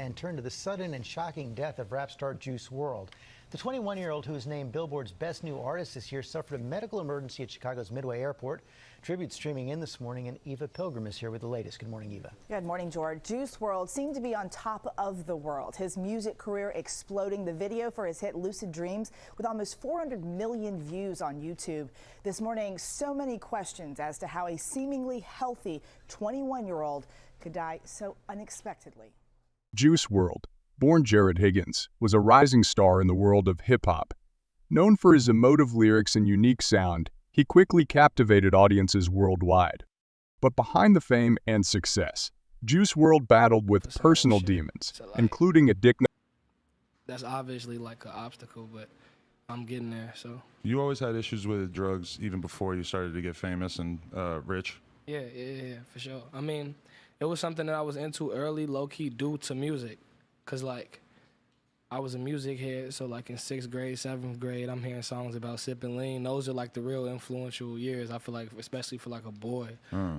and turn to the sudden and shocking death of rap star Juice WRLD. The 21-year-old, who is named Billboard's Best New Artist this year, suffered a medical emergency at Chicago's Midway Airport. Tribute streaming in this morning, and Eva Pilgrim is here with the latest. Good morning, Eva. Good morning, George. Juice WRLD seemed to be on top of the world. His music career exploding. The video for his hit Lucid Dreams with almost 400 million views on YouTube. This morning, so many questions as to how a seemingly healthy 21-year-old could die so unexpectedly. Juice WRLD, born Jared Higgins, was a rising star in the world of hip-hop. Known for his emotive lyrics and unique sound, he quickly captivated audiences worldwide. But behind the fame and success, Juice WRLD battled with personal demons, So, including addiction. That's obviously like an obstacle, but I'm getting there, so. You always had issues with drugs even before you started to get famous and rich? Yeah, for sure. I mean, it was something that I was into early, low-key, due to music. Because, like, I was a music head, so, like, in 6th grade, 7th grade, I'm hearing songs about sipping lean. Those are, like, the real influential years, I feel like, especially for, like, a boy.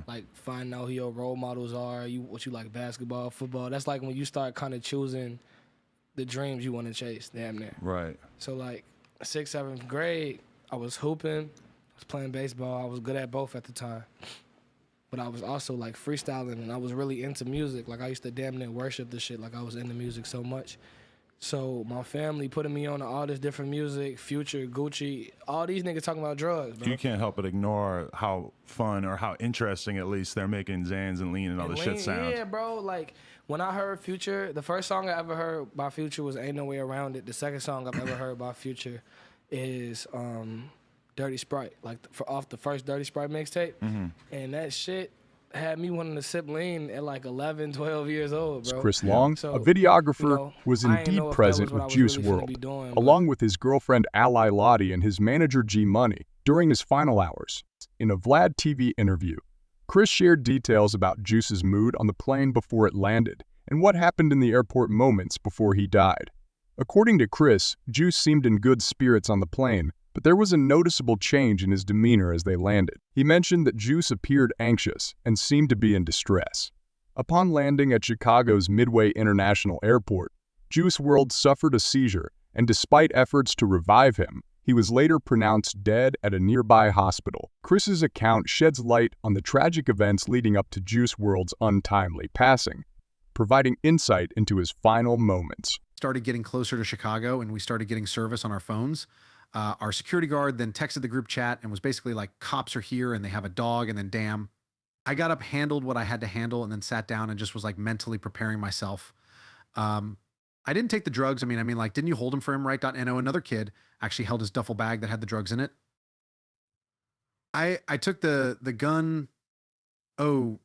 Like, finding out who your role models are, what you like, basketball, football. That's, like, when you start kind of choosing the dreams you want to chase, damn near. Right. So, like, 6th, 7th grade, I was hooping, I was playing baseball. I was good at both at the time. But I was also, like, freestyling, and I was really into music. Like, I used to damn near worship the shit. Like, I was into music so much. So my family putting me on to all this different music, Future, Gucci, all these niggas talking about drugs, bro. You can't help but ignore how fun or how interesting, at least, they're making Xans and Lean and all this shit sound. Yeah, bro. Like, when I heard Future, the first song I ever heard by Future was Ain't No Way Around It. The second song I've ever heard by Future is Dirty Sprite, like off the first Dirty Sprite mixtape. And that shit had me wanting to sip lean at like 11, 12 years old, bro. Chris Long, So, a videographer, you know, was I ain't indeed know if that present was what I with was Juice really finna WRLD, be doing, along with his girlfriend Ally Lottie and his manager G Money, during his final hours. In a Vlad TV interview, Chris shared details about Juice's mood on the plane before it landed and what happened in the airport moments before he died. According to Chris, Juice seemed in good spirits on the plane, but there was a noticeable change in his demeanor as they landed. He mentioned that Juice appeared anxious and seemed to be in distress. Upon landing at Chicago's Midway International Airport, Juice WRLD suffered a seizure, and despite efforts to revive him, he was later pronounced dead at a nearby hospital. Chris's account sheds light on the tragic events leading up to Juice WRLD's untimely passing, providing insight into his final moments. Started getting closer to Chicago, and we started getting service on our phones. Our security guard then texted the group chat and was basically like, cops are here and they have a dog, and then damn. I got up, handled what I had to handle, and then sat down and just was like mentally preparing myself. I didn't take the drugs. I mean, like, didn't you hold him for him, right? No, another kid actually held his duffel bag that had the drugs in it. I took the gun. Oh,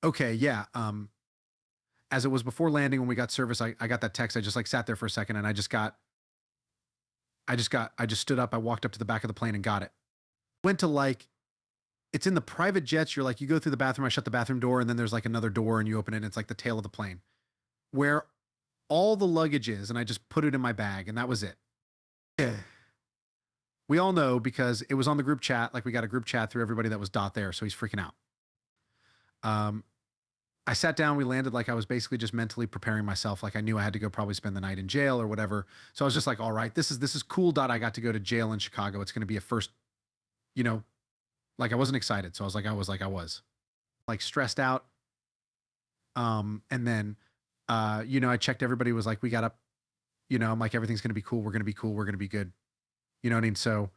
okay, yeah. As it was before landing when we got service, I got that text. I just like sat there for a second, and I just stood up. I walked up to the back of the plane and got it. Went to like, it's in the private jets. You're like, you go through the bathroom. I shut the bathroom door, and then there's like another door, and you open it, and it's like the tail of the plane where all the luggage is. And I just put it in my bag, and that was it. We all know because it was on the group chat. Like, we got a group chat through everybody that was Dot there. So he's freaking out. I sat down, we landed, like I was basically just mentally preparing myself. Like, I knew I had to go probably spend the night in jail or whatever. So I was just like, all right, this is cool. Dot, I got to go to jail in Chicago. It's going to be a first, you know, like I wasn't excited. So I was like stressed out. And then, you know, I checked, everybody was like, we got up, you know, I'm like, everything's going to be cool. We're going to be cool. We're going to be good. You know what I mean? So,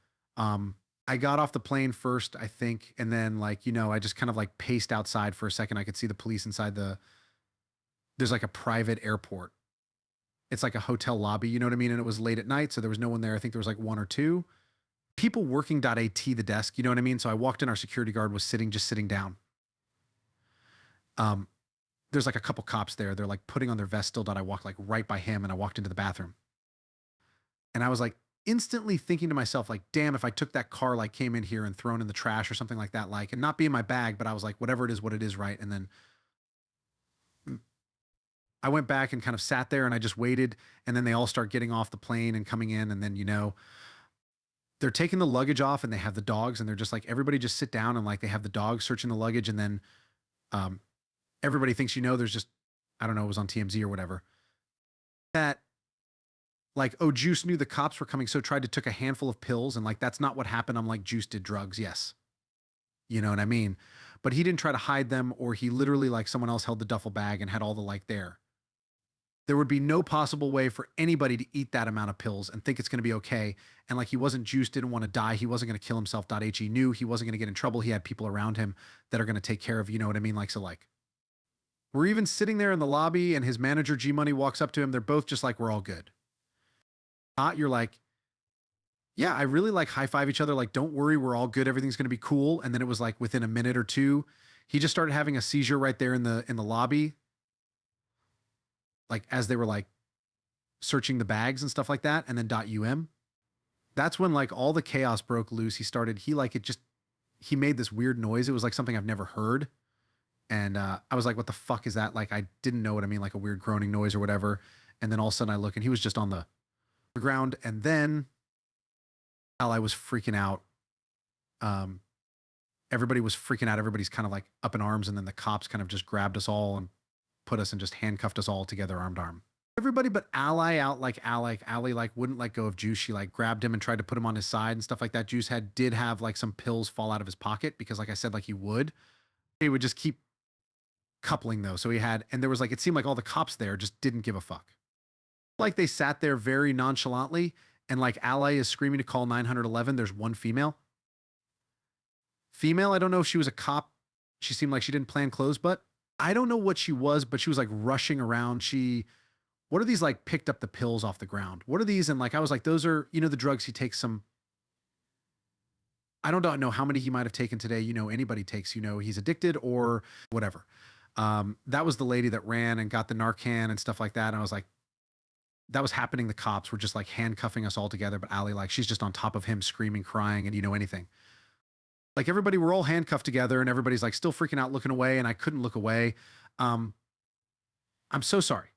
I got off the plane first, I think, and then, like, you know, I just kind of like paced outside for a second. I could see the police inside there's like a private airport. It's like a hotel lobby, you know what I mean? And it was late at night, so there was no one there. I think there was like one or two people working .at the desk, you know what I mean? So I walked in, our security guard was just sitting down. There's like a couple cops there. They're like putting on their vest still. I walked like right by him, and I walked into the bathroom. And I was like, instantly thinking to myself, like, damn, if I took that car, like, came in here and thrown in the trash or something like that, like, and not be in my bag, but I was like, whatever it is, what it is, right? And then I went back and kind of sat there, and I just waited, and then they all start getting off the plane and coming in, and then, you know, they're taking the luggage off, and they have the dogs, and they're just like, everybody just sit down, and like, they have the dogs searching the luggage, and then everybody thinks, you know, there's just, I don't know, it was on TMZ or whatever. that like, oh, Juice knew the cops were coming, so tried to took a handful of pills, and like that's not what happened. I'm like, Juice did drugs, yes. You know what I mean? But he didn't try to hide them, or he literally, like, someone else held the duffel bag and had all the like there. There would be no possible way for anybody to eat that amount of pills and think it's going to be okay. And like, he wasn't Juice, didn't want to die. He wasn't going to kill himself. He knew he wasn't going to get in trouble. He had people around him that are going to take care of, you know what I mean? Like, so like, we're even sitting there in the lobby and his manager G Money walks up to him. They're both just like, we're all good. You're like, yeah, I really like high five each other. Like, don't worry, we're all good. Everything's going to be cool. And then it was like within a minute or two, he just started having a seizure right there in the lobby. Like as they were like searching the bags and stuff like that. And then .um, that's when like all the chaos broke loose. He made this weird noise. It was like something I've never heard. And I was like, what the fuck is that? Like, I didn't know what I mean, like a weird groaning noise or whatever. And then all of a sudden I look and he was just on the ground. And then I was freaking out. Everybody was freaking out. Everybody's kind of like up in arms. And then the cops kind of just grabbed us all and put us and just handcuffed us all together, arm to arm. Everybody but Ally out, like Ally like wouldn't let go of Juice. She like grabbed him and tried to put him on his side and stuff like that. Juice did have like some pills fall out of his pocket because like I said, like he would just keep coupling though. So he had, and there was like, it seemed like all the cops there just didn't give a fuck. Like they sat there very nonchalantly and like Ally is screaming to call 911. There's one female. I don't know if she was a cop. She seemed like she didn't plan clothes, but I don't know what she was, but she was like rushing around. What are these like picked up the pills off the ground? What are these? And like, I was like, those are, you know, the drugs he takes some, I don't know how many he might have taken today. You know, anybody takes, you know, he's addicted or whatever. That was the lady that ran and got the Narcan and stuff like that. And I was like, that was happening. The cops were just like handcuffing us all together. But Allie, like, she's just on top of him screaming, crying, and you know, anything. Like everybody, we're all handcuffed together and everybody's like still freaking out, looking away. And I couldn't look away. I'm so sorry.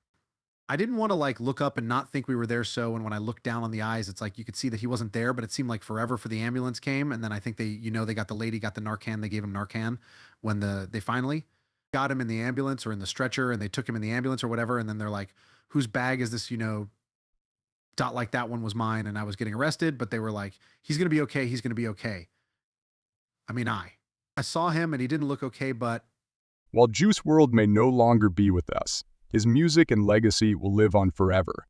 I didn't want to like look up and not think we were there. So, and when I looked down on the eyes, it's like, you could see that he wasn't there, but it seemed like forever for the ambulance came. And then I think they got the lady, got the Narcan. They gave him Narcan when they finally got him in the ambulance or in the stretcher and they took him in the ambulance or whatever. And then they're like, whose bag is this? You know, like that one was mine. And I was getting arrested, but they were like, he's going to be okay. He's going to be okay. I mean, I saw him and he didn't look okay, but while Juice WRLD may no longer be with us, his music and legacy will live on forever.